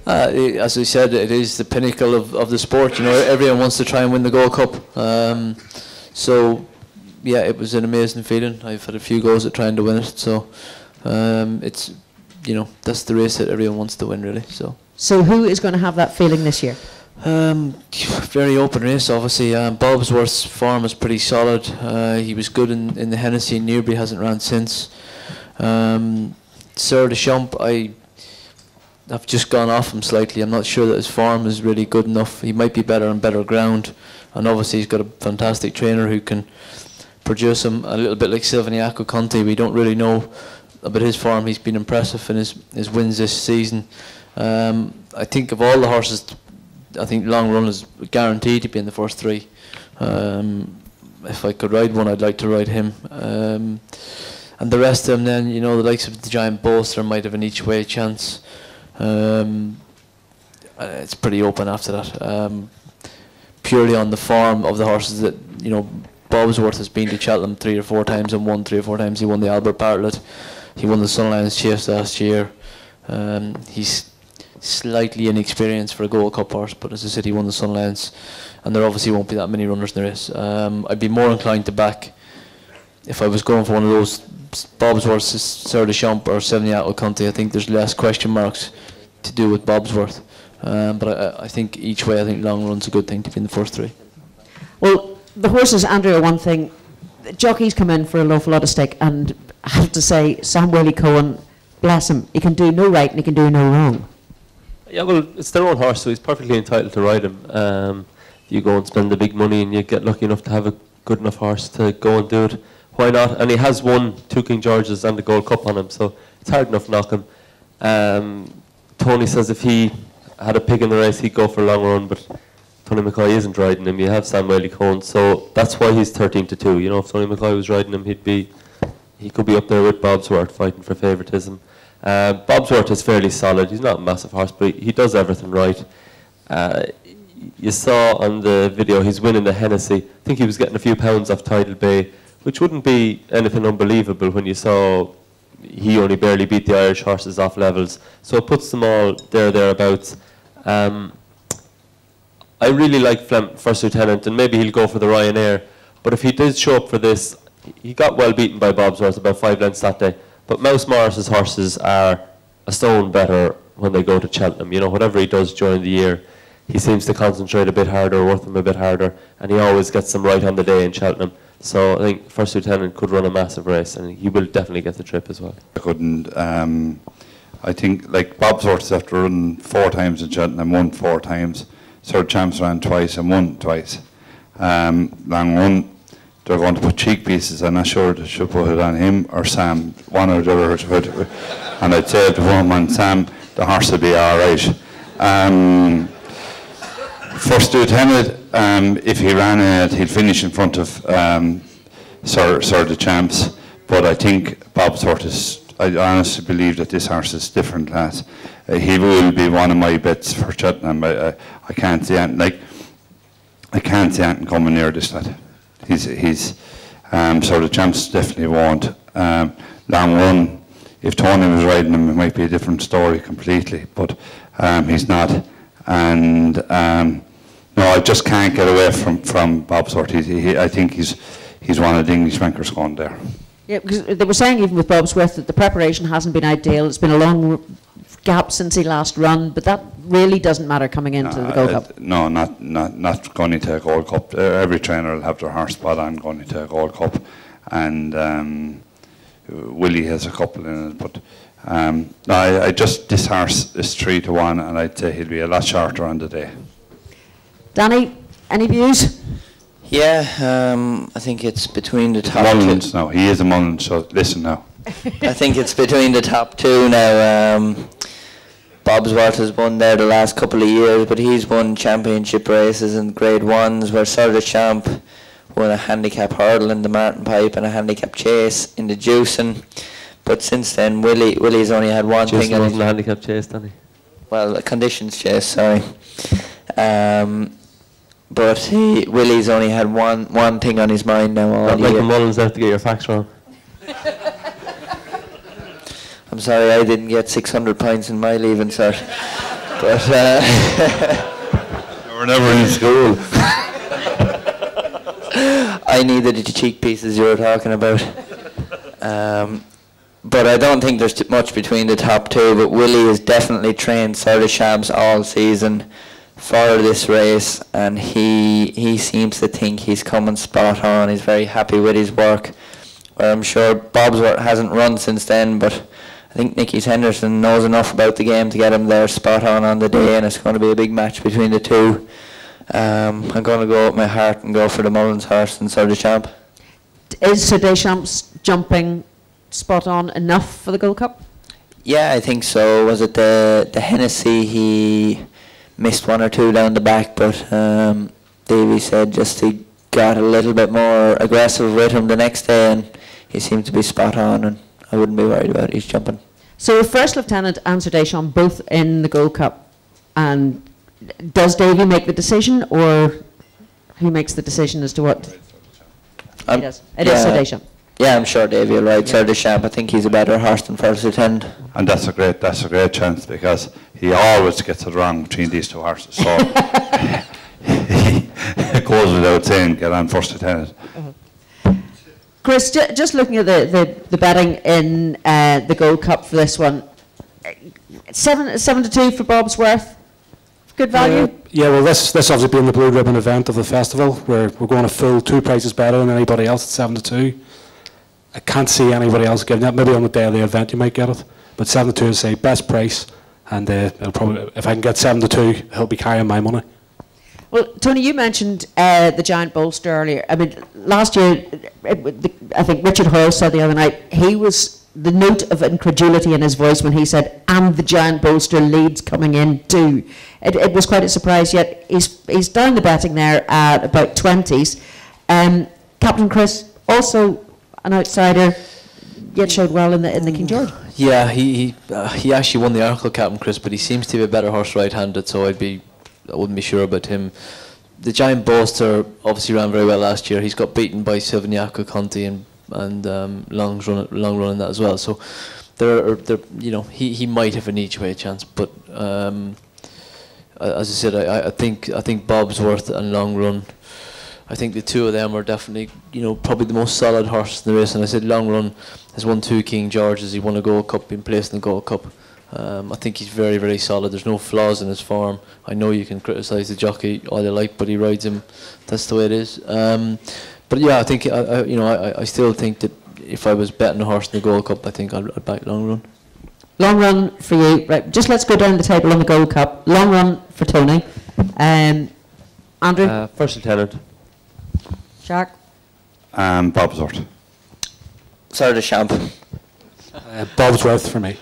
As I said, it is the pinnacle of the sport. You know, everyone wants to try and win the Gold Cup. So, yeah, it was an amazing feeling. I've had a few goes at trying to win it. So, it's, you know, that's the race that everyone wants to win, really. So who is going to have that feeling this year? Very open race, obviously. Bobsworth's form is pretty solid. He was good in the Hennessy and Newbury, hasn't ran since. Sir Deschamps, I've just gone off him slightly. I'm not sure that his form is really good enough. He might be better on better ground, and obviously he's got a fantastic trainer who can produce him a little bit like Silviniaco Conti. We don't really know about his form. He's been impressive in his wins this season. I think of all the horses, I think Long Run is guaranteed to be in the first three. If I could ride one, I'd like to ride him. And the rest of them then, you know, the likes of the Giant Boaster might have an each way chance. It's pretty open after that. Purely on the form of the horses that, you know, Bobsworth has been to Cheltenham 3 or 4 times and won 3 or 4 times. He won the Albert Bartlett. He won the Sunlions Chase last year. He's slightly inexperienced for a Gold Cup horse, but as I said, he won the Sunlions, and there obviously won't be that many runners in the race. I'd be more inclined to back, if I was going for one of those, Bobsworth, Sir Deschamps or Sevignato Conti. I think there's less question marks to do with Bobsworth, but I think each way, I think Long Run's a good thing to be in the first three. Well, the horses, Andrew, are one thing. The jockeys come in for an awful lot of stick, and I have to say, Sam Whaley-Cohen, bless him, he can do no right and he can do no wrong. Yeah, well, it's their own horse, so he's perfectly entitled to ride him. You go and spend the big money and you get lucky enough to have a good enough horse to go and do it. Why not? And he has won 2 King Georges and the Gold Cup on him, so it's hard enough to knock him. Tony says if he had a pig in the race, he'd go for a Long Run, but Tony McCoy isn't riding him. You have Sam Whaley-Cohen, so that's why he's 13-2. You know, if Tony McCoy was riding him, he could be up there with Bobsworth fighting for favouritism. Bobsworth is fairly solid. He's not a massive horse, but he does everything right. You saw on the video he's winning the Hennessy. I think he was getting a few pounds off Tidal Bay, which wouldn't be anything unbelievable when you saw he only barely beat the Irish horses off levels. So it puts them all thereabouts. I really like First Lieutenant, and maybe he'll go for the Ryanair. But if he did show up for this, he got well beaten by Bobsworth, about 5 lengths that day. But Mouse Morris's horses are a stone better when they go to Cheltenham. You know, whatever he does during the year, he seems to concentrate a bit harder, work them a bit harder, and he always gets them right on the day in Cheltenham. So I think First Lieutenant could run a massive race, and he will definitely get the trip as well. I couldn't. I think, like, Bobsworth, after running 4 times in Cheltenham, won 4 times. Sir Champs ran twice and won twice. Long Run, they're going to put cheek pieces. I'm not sure they should put it on him or Sam, one or the other. And I'd say to one man, Sam, the horse will be all right. First Lieutenant, if he ran it, he'd finish in front of Sir Deschamps. But I think Bobsworth is, I honestly believe that this horse is different class. He will be one of my bets for Cheltenham. I can't see anything, I can't see anything coming near this lad. So the champs definitely won't. Long Run, if Tony was riding him, it might be a different story completely, but he's not. And no, I just can't get away from Bobsworth. I think he's one of the English bankers going there. Yeah, because they were saying even with Bobsworth that the preparation hasn't been ideal. It's been a long gap since he last run, but that really doesn't matter coming into the Gold Cup. No, not going into a Gold Cup. Every trainer will have their horse spot on going into a Gold Cup, and Willie has a couple in it. But I just, this horse is 3-1, and I'd say he'll be a lot shorter on the day. Danny, any views? Yeah, I think it's between the top Mullins now. He is a Mullins, so listen now. I think it's between the top 2 now. Bobsworth has won there the last couple of years, but he's won championship races in Grade 1s, where Sir Deschamps won a handicap hurdle in the Martin Pipe and a handicap chase in the Juicing. But since then, Willie's only had one thing. Juicing wasn't a handicap chase, Danny. Well, a conditions chase, sorry. But Willie's only had one thing on his mind now all Not year. making Mullins out to get your facts wrong. I'm sorry, I didn't get 600 points in my leaving cert. But We're never in school. I needed the cheek pieces you were talking about. But I don't think there's much between the top two. But Willie has definitely trained Sir Champs all season for this race, and he seems to think he's coming spot on. He's very happy with his work. Where I'm sure Bobsworth hasn't run since then, but I think Nicky Henderson knows enough about the game to get him there spot on the day, and it's going to be a big match between the two. I'm going to go with my heart and go for the Mullins horse and Sir Deschamps. Is Sir Deschamps jumping spot on enough for the Gold Cup? Yeah, I think so. Was it the Hennessy? He missed one or two down the back, but Davey said just he got a little bit more aggressive with him the next day, and he seemed to be spot on, and I wouldn't be worried about his jumping. So First Lieutenant and Sir Deschamps both in the Gold Cup, and does Davey make the decision, or who makes the decision as to what? He does. It is Sir Deschamps. Yeah, I'm sure Davey will ride Sir Deschamps. I think he's a better horse than First Lieutenant. And that's a great chance, because he always gets it wrong between these two horses. So it goes without saying, get on First Lieutenant. Chris, just looking at the betting in the Gold Cup for this one, 7-2 for Bobsworth. Good value. Yeah, well, this obviously being the blue ribbon event of the festival, where we're going to full 2 prices better than anybody else at 7-2. I can't see anybody else giving that. Maybe on the day of the event you might get it, but 7-2 is say best price, and it'll probably, if I can get 7-2, he'll be carrying my money. Well, Tony, you mentioned the Giant Bolster earlier. I mean, last year, I think Richard Hoyle said the other night, he was the note of incredulity in his voice when he said, and the Giant Bolster leads coming in too. It was quite a surprise, yet he's down the betting there at about 20s. Captain Chris, also an outsider, yet showed well in the King George. Yeah, he actually won the Arkle, Captain Chris, but he seems to be a better horse right-handed, so I wouldn't be sure about him. The Giant Bolster obviously ran very well last year. He's got beaten by Sauvignac Conti and long run in that as well. So he might have an each way chance, but as I said, I think Bobsworth and Long Run, I think the two of them are definitely probably the most solid horses in the race. And I said Long Run has won 2 King Georges. He won a Gold Cup, been placed in the Gold Cup. I think he's very, very solid. There's no flaws in his form. I know you can criticise the jockey all you like, but he rides him. That's the way it is. But yeah, I think I still think that if I was betting a horse in the Gold Cup, I think I'd back Long Run. Long Run for you, right? Just let's go down the table on the Gold Cup. Long Run for Tony. Andrew. First Lieutenant. Jack. Bobsworth. Sir Deschamps. Bobsworth for me.